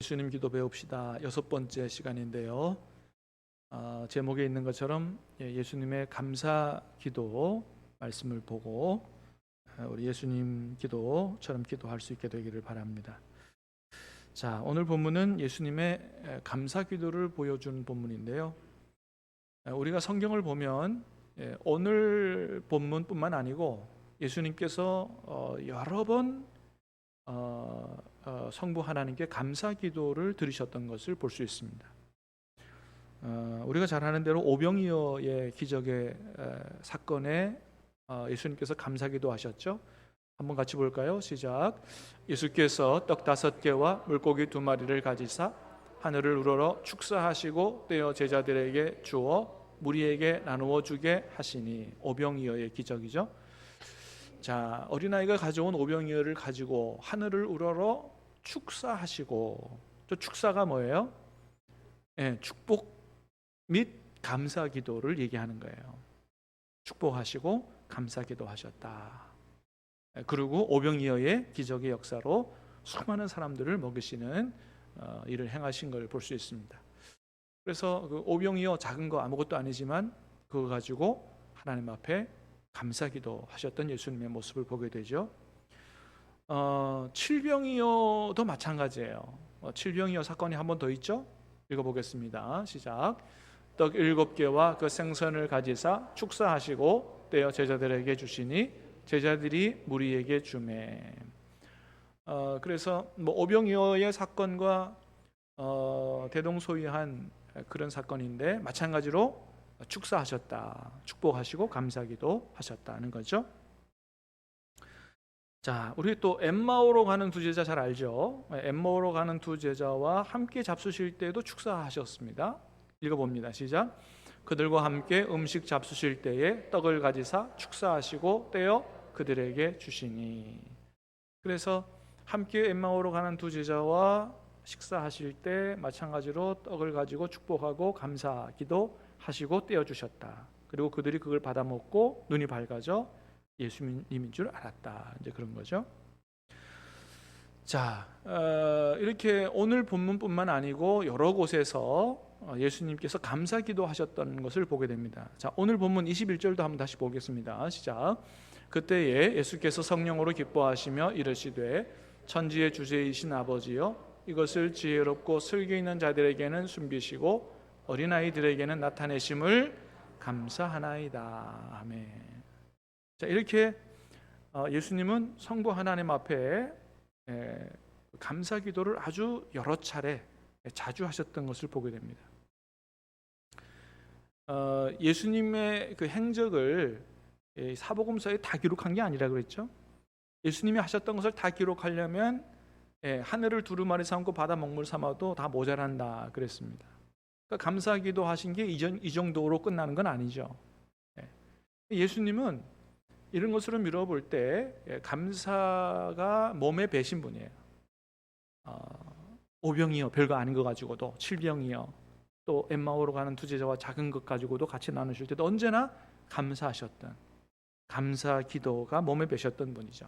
예수님 기도 배웁시다. 6번째 시간인데요. 제목에 있는 것처럼 예수님의 감사 기도 말씀을 보고 우리 예수님 기도처럼 기도할 수 있게 되기를 바랍니다. 자, 오늘 본문은 예수님의 감사 기도를 보여준 본문인데요. 우리가 성경을 보면 오늘 본문뿐만 아니고 예수님께서 여러 번 성부 하나님께 감사 기도를 드리셨던 것을 볼 수 있습니다. 우리가 잘 아는 대로 오병이어의 기적의 사건에 예수님께서 감사 기도하셨죠. 한번 같이 볼까요? 시작. 예수께서 떡 5개와 물고기 2마리를 가지사 하늘을 우러러 축사하시고 떼어 제자들에게 주어 무리에게 나누어 주게 하시니. 오병이어의 기적이죠. 자, 어린아이가 가져온 오병이어를 가지고 하늘을 우러러 축사하시고, 저 축사가 뭐예요? 축복 및 감사 기도를 얘기하는 거예요. 축복하시고 감사 기도하셨다. 그리고 오병이어의 기적의 역사로 수많은 사람들을 먹이시는 일을 행하신 걸 볼 수 있습니다. 그래서 그 오병이어 작은 거 아무것도 아니지만 그거 가지고 하나님 앞에 감사 기도하셨던 예수님의 모습을 보게 되죠. 칠병이어도 마찬가지예요. 칠병이어 사건이 한 번 더 있죠. 읽어보겠습니다. 시작. 떡 7개와 그 생선을 가지사 축사하시고 떼어 제자들에게 주시니 제자들이 무리에게 주매. 그래서 오병이어의 사건과 대동소이한 그런 사건인데 마찬가지로 축사하셨다, 축복하시고 감사기도 하셨다는 거죠. 자, 우리 또 엠마오로 가는 두 제자 잘 알죠? 엠마오로 가는 두 제자와 함께 잡수실 때도 축사하셨습니다. 읽어봅니다. 시작. 그들과 함께 음식 잡수실 때에 떡을 가지사 축사하시고 떼어 그들에게 주시니. 그래서 함께 엠마오로 가는 두 제자와 식사하실 때 마찬가지로 떡을 가지고 축복하고 감사기도 하시고 떼어주셨다. 그리고 그들이 그걸 받아 먹고 눈이 밝아져 예수님인 줄 알았다. 이제 그런 거죠. 자, 이렇게 오늘 본문뿐만 아니고 여러 곳에서 예수님께서 감사기도 하셨던 것을 보게 됩니다. 자, 오늘 본문 21절도 한번 다시 보겠습니다. 시작. 그때에 예수께서 성령으로 기뻐하시며 이르시되 천지의 주제이신 아버지여 이것을 지혜롭고 슬기 있는 자들에게는 숨기시고 어린아이들에게는 나타내심을 감사하나이다. 아멘. 자, 이렇게 예수님은 성부 하나님 앞에 감사 기도를 아주 여러 차례 자주 하셨던 것을 보게 됩니다. 예수님의 그 행적을 사복음서에 다 기록한 게 아니라 그랬죠. 예수님이 하셨던 것을 다 기록하려면 하늘을 두루마리 삼고 바다 먹물 삼아도 다 모자란다 그랬습니다. 그러니까 감사기도 하신 게 이 정도로 끝나는 건 아니죠. 예수님은 이런 것으로 미뤄볼 때 감사가 몸에 배신 분이에요. 오병이어 별거 아닌 거 가지고도, 칠병이어, 또 엠마오로 가는 두 제자와 작은 것 가지고도 같이 나누실 때도 언제나 감사하셨던, 감사 기도가 몸에 배셨던 분이죠.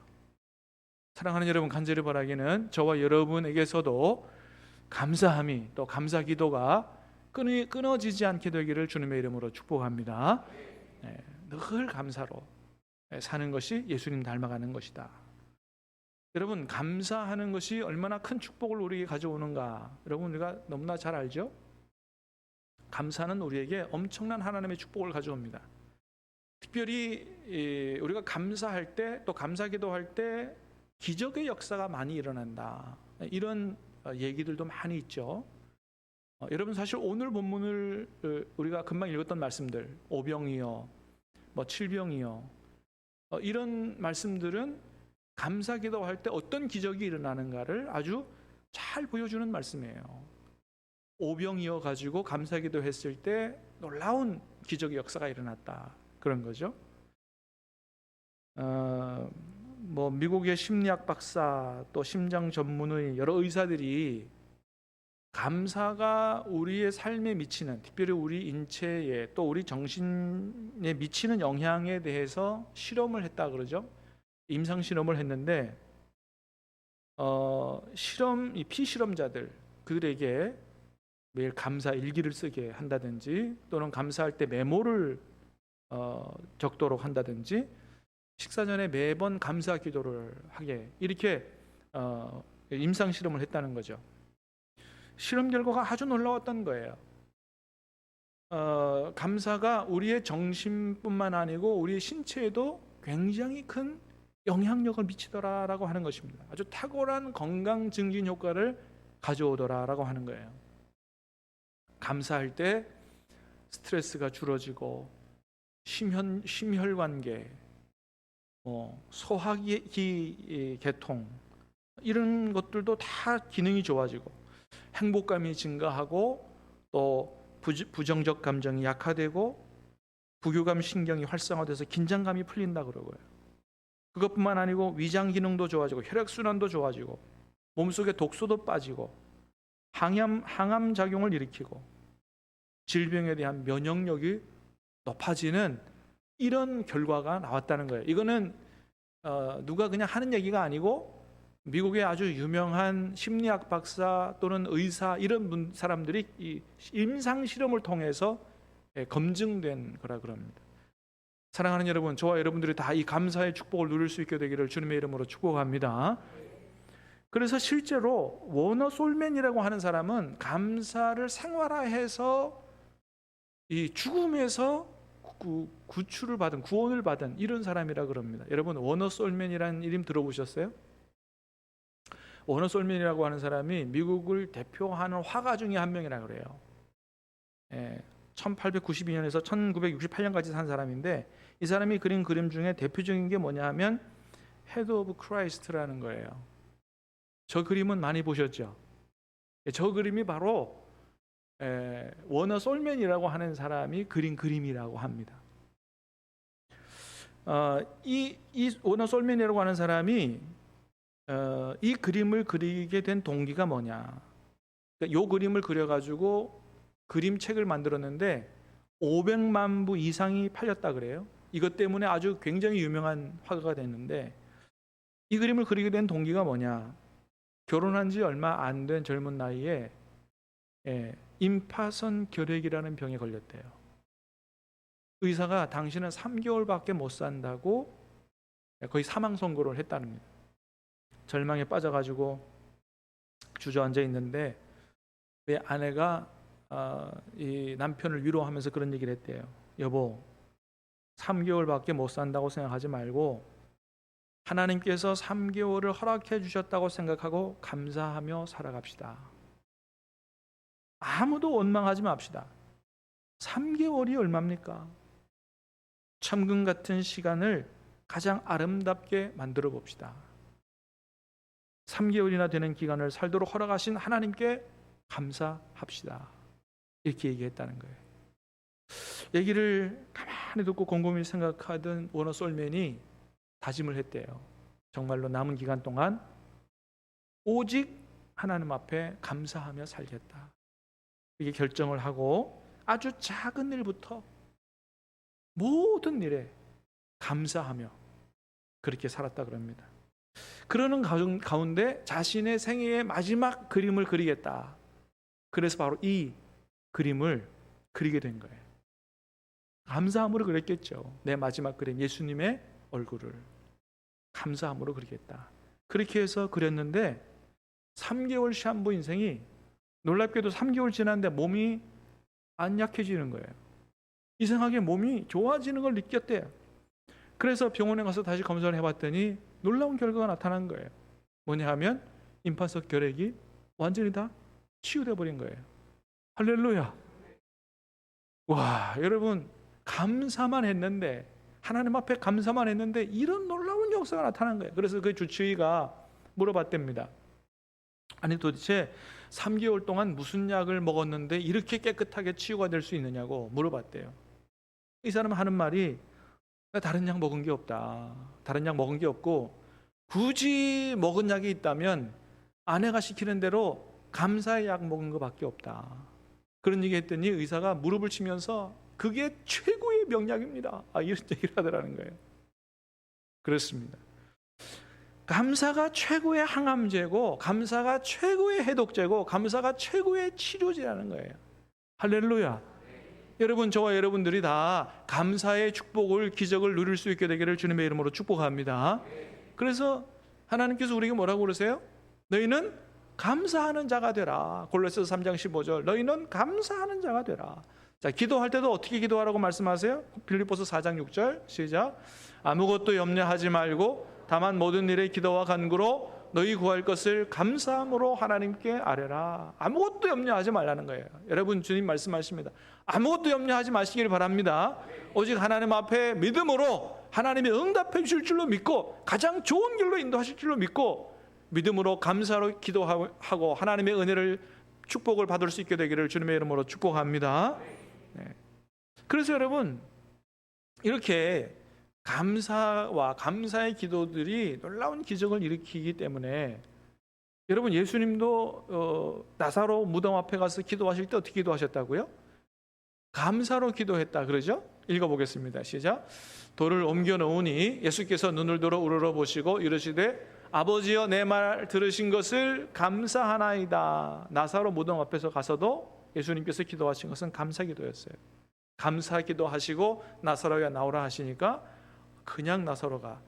사랑하는 여러분, 간절히 바라기는 저와 여러분에게서도 감사함이, 또 감사 기도가 끊어지지 않게 되기를 주님의 이름으로 축복합니다. 늘 감사로 사는 것이 예수님 닮아가는 것이다. 여러분, 감사하는 것이 얼마나 큰 축복을 우리에게 가져오는가, 여러분 우리가 너무나 잘 알죠? 감사는 우리에게 엄청난 하나님의 축복을 가져옵니다. 특별히 우리가 감사할 때, 또 감사기도할 때 기적의 역사가 많이 일어난다, 이런 얘기들도 많이 있죠. 여러분, 사실 오늘 본문을 우리가 금방 읽었던 말씀들, 오병이어, 칠병이어, 이런 말씀들은 감사기도할 때 어떤 기적이 일어나는가를 아주 잘 보여주는 말씀이에요. 오병이어 가지고 감사기도 했을 때 놀라운 기적의 역사가 일어났다, 그런 거죠. 미국의 심리학 박사, 또 심장 전문의 여러 의사들이 감사가 우리의 삶에 미치는, 특별히 우리 인체에 또 우리 정신에 미치는 영향에 대해서 실험을 했다 그러죠. 임상 실험을 했는데 이 피실험자들, 그들에게 매일 감사 일기를 쓰게 한다든지, 또는 감사할 때 메모를 적도록 한다든지, 식사 전에 매번 감사 기도를 하게, 이렇게 임상 실험을 했다는 거죠. 실험 결과가 아주 놀라웠던 거예요. 감사가 우리의 정신뿐만 아니고 우리의 신체에도 굉장히 큰 영향력을 미치더라라고 하는 것입니다. 아주 탁월한 건강 증진 효과를 가져오더라라고 하는 거예요. 감사할 때 스트레스가 줄어지고 심혈관계, 소화기 계통, 이런 것들도 다 기능이 좋아지고 행복감이 증가하고, 또 부정적 감정이 약화되고 부교감 신경이 활성화돼서 긴장감이 풀린다 그러고요. 그것뿐만 아니고 위장 기능도 좋아지고 혈액순환도 좋아지고 몸속에 독소도 빠지고 항암 작용을 일으키고 질병에 대한 면역력이 높아지는 이런 결과가 나왔다는 거예요. 이거는 누가 그냥 하는 얘기가 아니고 미국의 아주 유명한 심리학 박사 또는 의사, 이런 사람들이 이 임상 실험을 통해서 검증된 거라 그럽니다. 사랑하는 여러분, 저와 여러분들이 다 이 감사의 축복을 누릴 수 있게 되기를 주님의 이름으로 축복합니다. 그래서 실제로 워너 솔맨이라고 하는 사람은 감사를 생활화해서 이 죽음에서 구출을 받은, 구원을 받은 이런 사람이라 그럽니다. 여러분, 워너 솔맨이라는 이름 들어보셨어요? 워너 솔맨이라고 하는 사람이 미국을 대표하는 화가 중에 한 명이라 그래요. 1892년에서 1968년까지 산 사람인데, 이 사람이 그린 그림 중에 대표적인 게 뭐냐 하면 헤드 오브 크라이스트라는 거예요. 저 그림은 많이 보셨죠? 저 그림이 바로 워너 솔맨이라고 하는 사람이 그린 그림이라고 합니다. 이 워너 솔맨이라고 하는 사람이 이 그림을 그리게 된 동기가 뭐냐? 이 그림을 그려가지고 그림책을 만들었는데 500만 부 이상이 팔렸다 그래요. 이것 때문에 아주 굉장히 유명한 화가가 됐는데, 이 그림을 그리게 된 동기가 뭐냐? 결혼한 지 얼마 안 된 젊은 나이에 임파선 결핵이라는 병에 걸렸대요. 의사가 당신은 3개월밖에 못 산다고 거의 사망 선고를 했다는 겁니다. 절망에 빠져가지고 주저앉아 있는데, 내 아내가 이 남편을 위로하면서 그런 얘기를 했대요. 여보, 3개월밖에 못 산다고 생각하지 말고 하나님께서 3개월을 허락해 주셨다고 생각하고 감사하며 살아갑시다. 아무도 원망하지 맙시다. 3개월이 얼마입니까? 천금 같은 시간을 가장 아름답게 만들어 봅시다. 3개월이나 되는 기간을 살도록 허락하신 하나님께 감사합시다. 이렇게 얘기했다는 거예요. 얘기를 가만히 듣고 곰곰이 생각하던 워너 솔맨이 다짐을 했대요. 정말로 남은 기간 동안 오직 하나님 앞에 감사하며 살겠다. 이게 결정을 하고 아주 작은 일부터 모든 일에 감사하며 그렇게 살았다 그럽니다. 그러는 가운데 자신의 생애의 마지막 그림을 그리겠다. 그래서 바로 이 그림을 그리게 된 거예요. 감사함으로 그렸겠죠. 내 마지막 그림, 예수님의 얼굴을 감사함으로 그리겠다. 그렇게 해서 그렸는데 3개월 시한부 인생이 놀랍게도 3개월 지났는데 몸이 안 약해지는 거예요. 이상하게 몸이 좋아지는 걸 느꼈대요. 그래서 병원에 가서 다시 검사를 해봤더니 놀라운 결과가 나타난 거예요. 뭐냐 하면 임파선 결핵이 완전히 다 치유돼 버린 거예요. 할렐루야. 와, 여러분, 감사만 했는데, 하나님 앞에 감사만 했는데 이런 놀라운 역사가 나타난 거예요. 그래서 그 주치의가 물어봤답니다. 아니, 도대체 3개월 동안 무슨 약을 먹었는데 이렇게 깨끗하게 치유가 될 수 있느냐고 물어봤대요. 이 사람은 하는 말이, 다른 약 먹은 게 없다. 다른 약 먹은 게 없고 굳이 먹은 약이 있다면 아내가 시키는 대로 감사의 약 먹은 것밖에 없다. 그런 얘기 했더니 의사가 무릎을 치면서 그게 최고의 명약입니다. 이런 얘기를 하더라는 거예요. 그렇습니다. 감사가 최고의 항암제고, 감사가 최고의 해독제고, 감사가 최고의 치료제라는 거예요. 할렐루야. 여러분, 저와 여러분들이 다 감사의 축복을, 기적을 누릴 수 있게 되기를 주님의 이름으로 축복합니다. 그래서 하나님께서 우리에게 뭐라고 그러세요? 너희는 감사하는 자가 되라. 골로새서 3장 15절. 너희는 감사하는 자가 되라. 자, 기도할 때도 어떻게 기도하라고 말씀하세요? 빌립보서 4장 6절 시작. 아무것도 염려하지 말고 다만 모든 일에 기도와 간구로 너희 구할 것을 감사함으로 하나님께 아뢰라. 아무것도 염려하지 말라는 거예요. 여러분, 주님 말씀하십니다. 아무것도 염려하지 마시길 바랍니다. 오직 하나님 앞에 믿음으로 하나님이 응답해 주실 줄로 믿고, 가장 좋은 길로 인도하실 줄로 믿고, 믿음으로 감사로 기도하고 하나님의 은혜를, 축복을 받을 수 있게 되기를 주님의 이름으로 축복합니다. 네. 그래서 여러분, 이렇게 감사와 감사의 기도들이 놀라운 기적을 일으키기 때문에, 여러분, 예수님도 나사로 무덤 앞에 가서 기도하실 때 어떻게 기도하셨다고요? 감사로 기도했다 그러죠? 읽어보겠습니다. 시작. 돌을 옮겨 놓으니 예수께서 눈을 들어 우러러 보시고 이르시되 아버지여, 내 말 들으신 것을 감사하나이다. 나사로 무덤 앞에서 가서도 예수님께서 기도하신 것은 감사 기도였어요. 감사 기도하시고 나사로야 나오라 하시니까 그냥 나사로가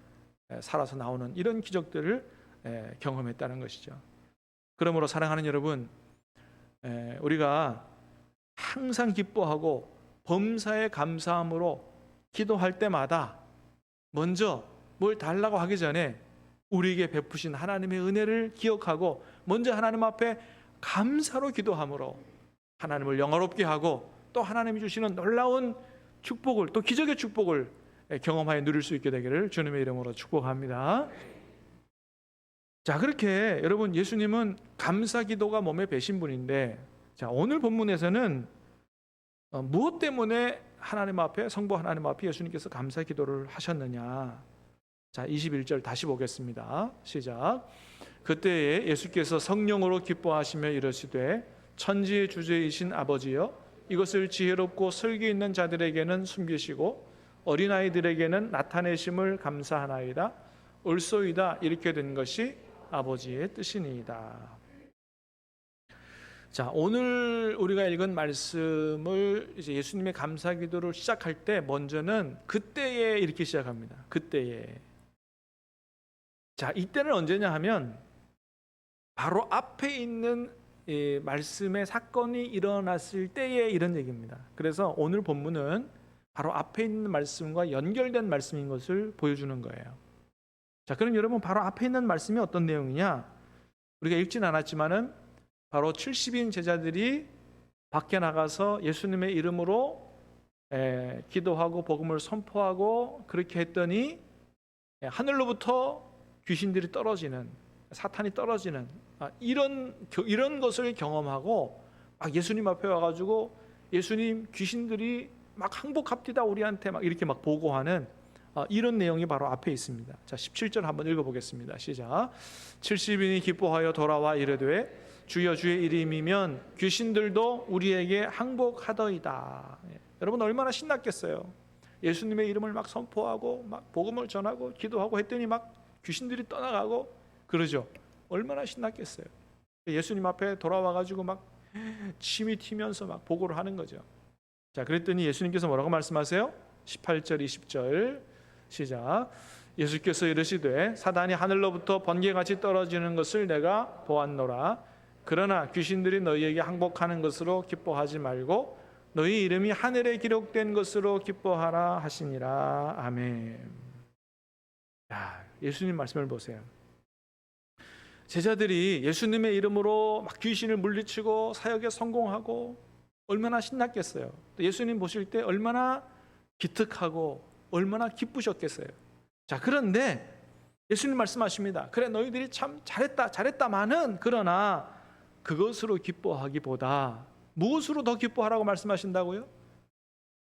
살아서 나오는 이런 기적들을 경험했다는 것이죠. 그러므로 사랑하는 여러분, 우리가 항상 기뻐하고 범사에 감사함으로 기도할 때마다 먼저 뭘 달라고 하기 전에 우리에게 베푸신 하나님의 은혜를 기억하고 먼저 하나님 앞에 감사로 기도함으로 하나님을 영화롭게 하고 또 하나님이 주시는 놀라운 축복을, 또 기적의 축복을 경험하여 누릴 수 있게 되기를 주님의 이름으로 축복합니다. 자, 그렇게 여러분, 예수님은 감사 기도가 몸에 배신 분인데, 자, 오늘 본문에서는 무엇 때문에 하나님 앞에, 성부 하나님 앞에 예수님께서 감사 기도를 하셨느냐. 자, 21절 다시 보겠습니다. 시작. 그때에 예수께서 성령으로 기뻐하시며 이르시되 천지의 주제이신 아버지여, 이것을 지혜롭고 설교 있는 자들에게는 숨기시고 어린아이들에게는 나타내심을 감사하나이다. 옳소이다. 이렇게 된 것이 아버지의 뜻이니이다. 자, 오늘 우리가 읽은 말씀을 이제 예수님의 감사 기도를 시작할 때 먼저는 그때에 이렇게 시작합니다. 그때에. 자, 이때는 언제냐 하면 바로 앞에 있는 말씀의 사건이 일어났을 때에 이런 얘기입니다. 그래서 오늘 본문은 바로 앞에 있는 말씀과 연결된 말씀인 것을 보여주는 거예요. 자, 그럼 여러분, 바로 앞에 있는 말씀이 어떤 내용이냐? 우리가 읽진 않았지만은 바로 70인 제자들이 밖에 나가서 예수님의 이름으로 기도하고 복음을 선포하고 그렇게 했더니 하늘로부터 귀신들이 떨어지는, 사탄이 떨어지는 이런 것을 경험하고 막 예수님 앞에 와가지고 예수님, 귀신들이 막 항복합디다 우리한테 막 이렇게 막 보고하는 이런 내용이 바로 앞에 있습니다. 자, 17절 한번 읽어보겠습니다. 시작. 70인이 기뻐하여 돌아와 이르되 주여, 주의 이름이면 귀신들도 우리에게 항복하더이다. 여러분, 얼마나 신났겠어요. 예수님의 이름을 막 선포하고 막 복음을 전하고 기도하고 했더니 막 귀신들이 떠나가고 그러죠. 얼마나 신났겠어요. 예수님 앞에 돌아와가지고 막 침이 튀면서 막 보고를 하는 거죠. 자, 그랬더니 예수님께서 뭐라고 말씀하세요? 18절 20절 시작. 예수께서 이르시되 사단이 하늘로부터 번개같이 떨어지는 것을 내가 보았노라. 그러나 귀신들이 너희에게 항복하는 것으로 기뻐하지 말고 너희 이름이 하늘에 기록된 것으로 기뻐하라 하시니라. 아멘. 야, 예수님 말씀을 보세요. 제자들이 예수님의 이름으로 막 귀신을 물리치고 사역에 성공하고 얼마나 신났겠어요. 예수님 보실 때 얼마나 기특하고 얼마나 기쁘셨겠어요. 자, 그런데 예수님 말씀하십니다. 그래, 너희들이 참 잘했다마는 그러나 그것으로 기뻐하기보다 무엇으로 더 기뻐하라고 말씀하신다고요?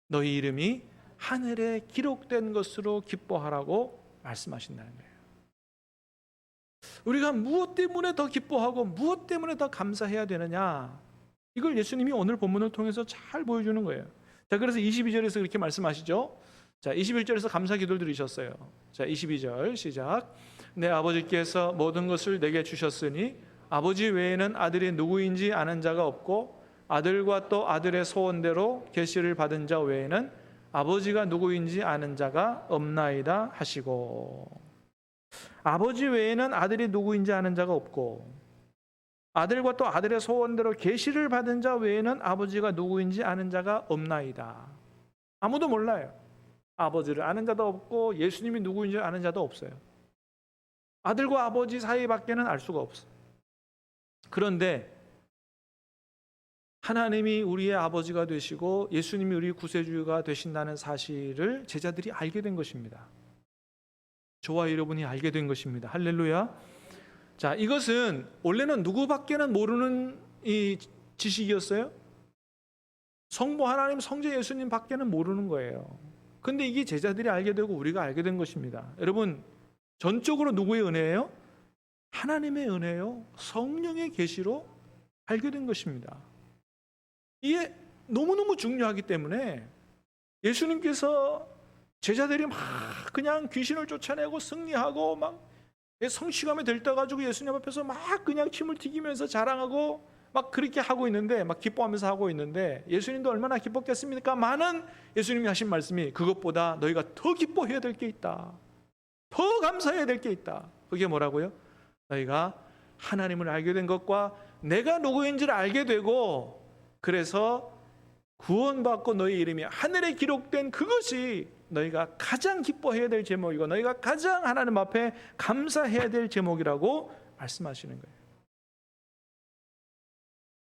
너희 이름이 하늘에 기록된 것으로 기뻐하라고 말씀하신다는 거예요. 우리가 무엇 때문에 더 기뻐하고 무엇 때문에 더 감사해야 되느냐, 이걸 예수님이 오늘 본문을 통해서 잘 보여주는 거예요. 자, 그래서 22절에서 그렇게 말씀하시죠. 자, 21절에서 감사 기도를 드리셨어요. 자, 22절 시작. 내 아버지께서 모든 것을 내게 주셨으니 아버지 외에는 아들이 누구인지 아는 자가 없고 아들과 또 아들의 소원대로 계시를 받은 자 외에는 아버지가 누구인지 아는 자가 없나이다 하시고, 아버지 외에는 아들이 누구인지 아는 자가 없고 아들과 또 아들의 소원대로 계시를 받은 자 외에는 아버지가 누구인지 아는 자가 없나이다. 아무도 몰라요. 아버지를 아는 자도 없고 예수님이 누구인지 아는 자도 없어요. 아들과 아버지 사이밖에는 알 수가 없어요. 그런데 하나님이 우리의 아버지가 되시고 예수님이 우리 구세주가 되신다는 사실을 제자들이 알게 된 것입니다. 저와 여러분이 알게 된 것입니다. 할렐루야. 자, 이것은 원래는 누구밖에는 모르는 이 지식이었어요. 성부 하나님, 성자 예수님 밖에는 모르는 거예요. 근데 이게 제자들이 알게 되고 우리가 알게 된 것입니다. 여러분, 전적으로 누구의 은혜예요? 하나님의 은혜요. 성령의 계시로 알게 된 것입니다. 이게 너무너무 중요하기 때문에 예수님께서 제자들이 막 그냥 귀신을 쫓아내고 승리하고 막 성취감에 들떠가지고 예수님 앞에서 막 그냥 침을 튀기면서 자랑하고 막 그렇게 하고 있는데, 막 기뻐하면서 하고 있는데 예수님도 얼마나 기뻤겠습니까? 많은 예수님이 하신 말씀이 그것보다 너희가 더 기뻐해야 될 게 있다. 더 감사해야 될 게 있다. 그게 뭐라고요? 너희가 하나님을 알게 된 것과 내가 누구인지를 알게 되고 그래서 구원받고 너희 이름이 하늘에 기록된 그것이 너희가 가장 기뻐해야 될 제목이고 너희가 가장 하나님 앞에 감사해야 될 제목이라고 말씀하시는 거예요.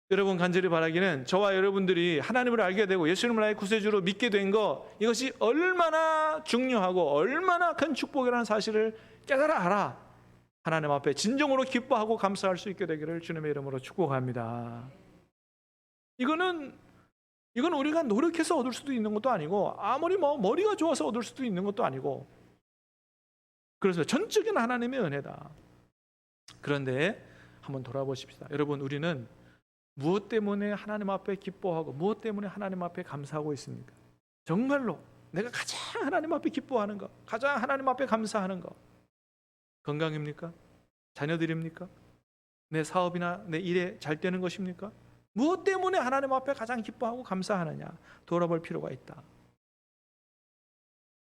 여러분, 간절히 바라기는 저와 여러분들이 하나님을 알게 되고 예수님을 나의 구세주로 믿게 된 것, 이것이 얼마나 중요하고 얼마나 큰 축복이라는 사실을 깨달아 알아 하나님 앞에 진정으로 기뻐하고 감사할 수 있게 되기를 주님의 이름으로 축복합니다. 이건 우리가 노력해서 얻을 수도 있는 것도 아니고 아무리 머리가 좋아서 얻을 수도 있는 것도 아니고, 그래서 전적인 하나님의 은혜다. 그런데 한번 돌아보십시다. 여러분, 우리는 무엇 때문에 하나님 앞에 기뻐하고 무엇 때문에 하나님 앞에 감사하고 있습니까? 정말로 내가 가장 하나님 앞에 기뻐하는 것, 가장 하나님 앞에 감사하는 것, 건강입니까? 자녀들입니까? 내 사업이나 내 일에 잘 되는 것입니까? 무엇 때문에 하나님 앞에 가장 기뻐하고 감사하느냐, 돌아볼 필요가 있다.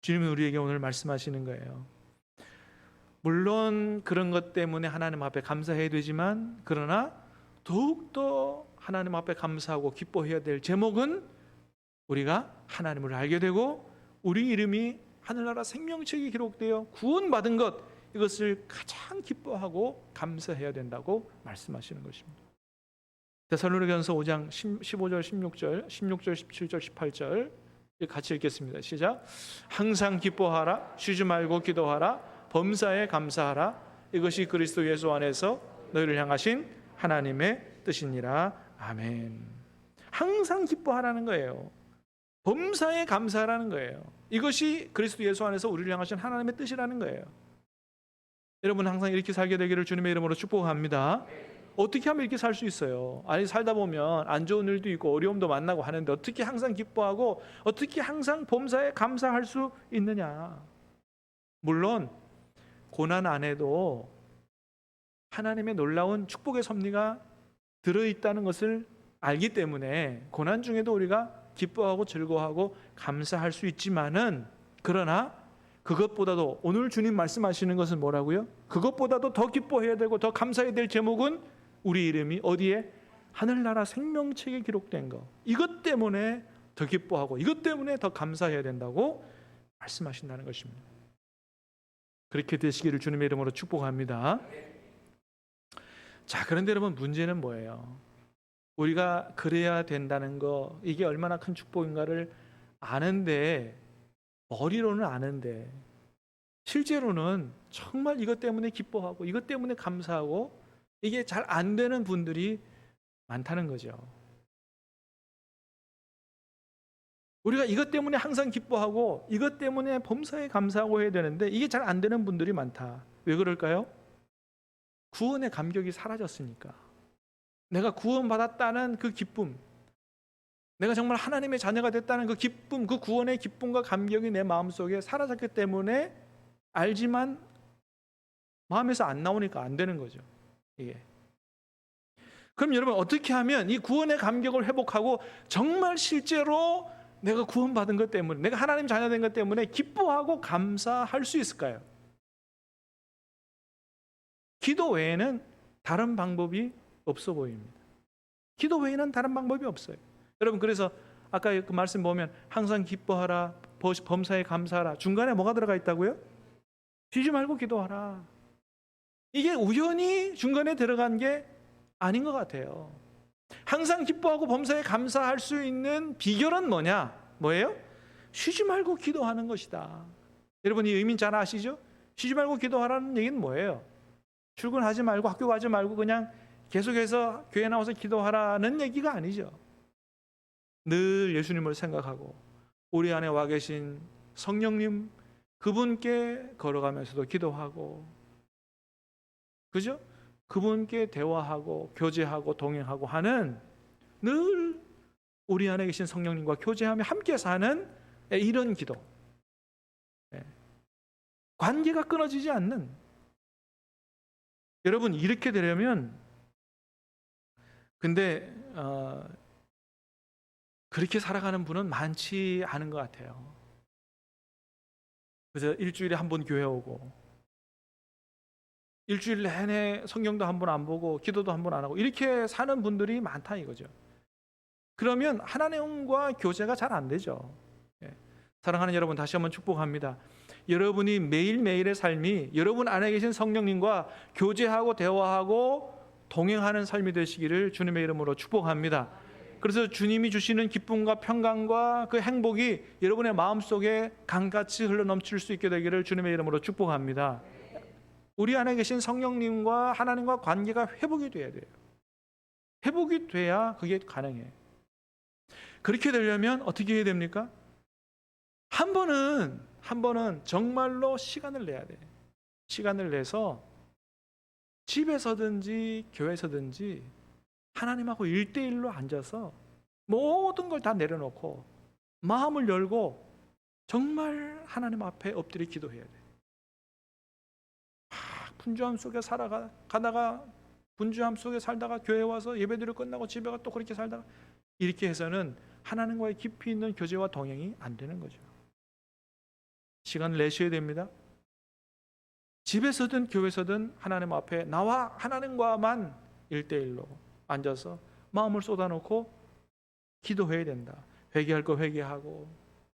주님은 우리에게 오늘 말씀하시는 거예요. 물론 그런 것 때문에 하나님 앞에 감사해야 되지만, 그러나 더욱더 하나님 앞에 감사하고 기뻐해야 될 제목은 우리가 하나님을 알게 되고 우리 이름이 하늘나라 생명책에 기록되어 구원받은 것, 이것을 가장 기뻐하고 감사해야 된다고 말씀하시는 것입니다. 데살로니가전서 5장 15절, 16절, 17절, 18절 같이 읽겠습니다. 시작. 항상 기뻐하라, 쉬지 말고 기도하라, 범사에 감사하라. 이것이 그리스도 예수 안에서 너희를 향하신 하나님의 뜻이니라. 아멘. 항상 기뻐하라는 거예요. 범사에 감사하라는 거예요. 이것이 그리스도 예수 안에서 우리를 향하신 하나님의 뜻이라는 거예요. 여러분, 항상 이렇게 살게 되기를 주님의 이름으로 축복합니다. 어떻게 하면 이렇게 살 수 있어요? 아니, 살다 보면 안 좋은 일도 있고 어려움도 만나고 하는데 어떻게 항상 기뻐하고 어떻게 항상 범사에 감사할 수 있느냐? 물론 고난 안에도 하나님의 놀라운 축복의 섭리가 들어있다는 것을 알기 때문에 고난 중에도 우리가 기뻐하고 즐거워하고 감사할 수 있지만은, 그러나 그것보다도 오늘 주님 말씀하시는 것은 뭐라고요? 그것보다도 더 기뻐해야 되고 더 감사해야 될 제목은 우리 이름이 어디에? 하늘나라 생명책에 기록된 것, 이것 때문에 더 기뻐하고 이것 때문에 더 감사해야 된다고 말씀하신다는 것입니다. 그렇게 되시기를 주님의 이름으로 축복합니다. 자, 그런데 여러분, 문제는 뭐예요? 우리가 그래야 된다는 거, 이게 얼마나 큰 축복인가를 아는데, 머리로는 아는데 실제로는 정말 이것 때문에 기뻐하고 이것 때문에 감사하고 이게 잘 안 되는 분들이 많다는 거죠. 우리가 이것 때문에 항상 기뻐하고 이것 때문에 범사에 감사하고 해야 되는데 이게 잘 안 되는 분들이 많다. 왜 그럴까요? 구원의 감격이 사라졌으니까. 내가 구원받았다는 그 기쁨, 내가 정말 하나님의 자녀가 됐다는 그 기쁨, 그 구원의 기쁨과 감격이 내 마음속에 사라졌기 때문에 알지만 마음에서 안 나오니까 안 되는 거죠. 이게. 그럼 여러분 어떻게 하면 이 구원의 감격을 회복하고 정말 실제로 내가 구원받은 것 때문에, 내가 하나님 자녀된 것 때문에 기뻐하고 감사할 수 있을까요? 기도 외에는 다른 방법이 없어 보입니다. 기도 외에는 다른 방법이 없어요. 여러분, 그래서 아까 그 말씀 보면 항상 기뻐하라, 범사에 감사하라. 중간에 뭐가 들어가 있다고요? 쉬지 말고 기도하라. 이게 우연히 중간에 들어간 게 아닌 것 같아요. 항상 기뻐하고 범사에 감사할 수 있는 비결은 뭐예요? 쉬지 말고 기도하는 것이다. 여러분, 이 의미 잘 아시죠? 쉬지 말고 기도하라는 얘기는 뭐예요? 출근하지 말고 학교 가지 말고 그냥 계속해서 교회 나와서 기도하라는 얘기가 아니죠. 늘 예수님을 생각하고 우리 안에 와 계신 성령님, 그분께 걸어가면서도 기도하고, 그죠? 그분께 대화하고 교제하고 동행하고 하는, 늘 우리 안에 계신 성령님과 교제하며 함께 사는 이런 기도. 관계가 끊어지지 않는. 여러분, 이렇게 되려면 근데 그렇게 살아가는 분은 많지 않은 것 같아요. 그래서 일주일에 한 번 교회 오고 일주일 내내 성경도 한 번 안 보고 기도도 한 번 안 하고 이렇게 사는 분들이 많다 이거죠. 그러면 하나님과 교제가 잘 안 되죠. 사랑하는 여러분, 다시 한번 축복합니다. 여러분이 매일매일의 삶이 여러분 안에 계신 성령님과 교제하고 대화하고 동행하는 삶이 되시기를 주님의 이름으로 축복합니다. 그래서 주님이 주시는 기쁨과 평강과 그 행복이 여러분의 마음속에 강같이 흘러넘칠 수 있게 되기를 주님의 이름으로 축복합니다. 우리 안에 계신 성령님과 하나님과 관계가 회복이 돼야 돼요. 회복이 돼야 그게 가능해요. 그렇게 되려면 어떻게 해야 됩니까? 한 번은 정말로 시간을 내야 돼요. 시간을 내서 집에서든지 교회에서든지 하나님하고 1대1로 앉아서 모든 걸 다 내려놓고 마음을 열고 정말 하나님 앞에 엎드려 기도해야 돼요. 분주함 속에 가다가 분주함 속에 살다가 교회 와서 예배드리고 끝나고 집에 가 또 그렇게 살다가 이렇게 해서는 하나님과의 깊이 있는 교제와 동행이 안 되는 거죠. 시간을 내셔야 됩니다. 집에서든 교회에서든 하나님 앞에 나와 하나님과만 1대1로 앉아서 마음을 쏟아놓고 기도해야 된다. 회개할 거 회개하고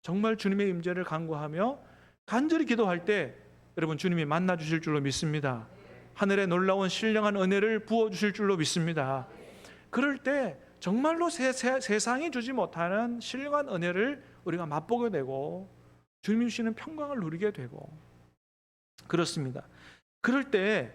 정말 주님의 임재를 간구하며 간절히 기도할 때 여러분, 주님이 만나 주실 줄로 믿습니다. 하늘의 놀라운 신령한 은혜를 부어 주실 줄로 믿습니다. 그럴 때 정말로 세상이 주지 못하는 신령한 은혜를 우리가 맛보게 되고 주님이 주시는 평강을 누리게 되고 그렇습니다. 그럴 때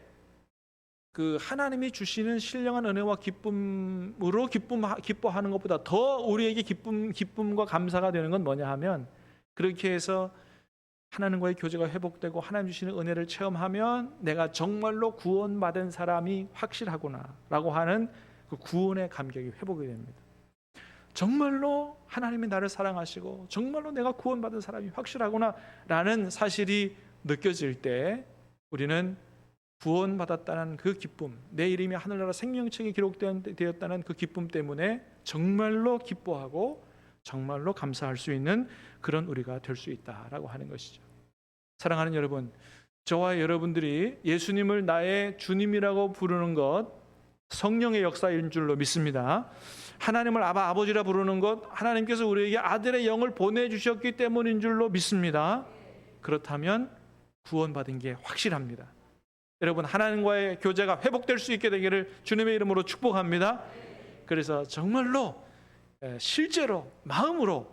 그 하나님이 주시는 신령한 은혜와 기쁨으로 기뻐하는 것보다 더 우리에게 기쁨과 감사가 되는 건 뭐냐 하면, 그렇게 해서 하나님과의 교제가 회복되고 하나님 주시는 은혜를 체험하면 내가 정말로 구원받은 사람이 확실하구나 라고 하는 그 구원의 감격이 회복이 됩니다. 정말로 하나님이 나를 사랑하시고 정말로 내가 구원받은 사람이 확실하구나 라는 사실이 느껴질 때 우리는 구원받았다는 그 기쁨, 내 이름이 하늘나라 생명책에 기록되었다는 그 기쁨 때문에 정말로 기뻐하고 정말로 감사할 수 있는 그런 우리가 될 수 있다라고 하는 것이죠. 사랑하는 여러분, 저와 여러분들이 예수님을 나의 주님이라고 부르는 것 성령의 역사인 줄로 믿습니다. 하나님을 아버지라 부르는 것 하나님께서 우리에게 아들의 영을 보내주셨기 때문인 줄로 믿습니다. 그렇다면 구원받은 게 확실합니다. 여러분, 하나님과의 교제가 회복될 수 있게 되기를 주님의 이름으로 축복합니다. 그래서 정말로 실제로 마음으로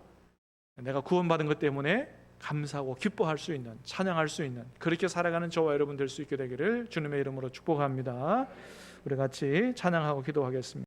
내가 구원받은 것 때문에 감사하고 기뻐할 수 있는, 찬양할 수 있는 그렇게 살아가는 저와 여러분 될 수 있게 되기를 주님의 이름으로 축복합니다. 우리 같이 찬양하고 기도하겠습니다.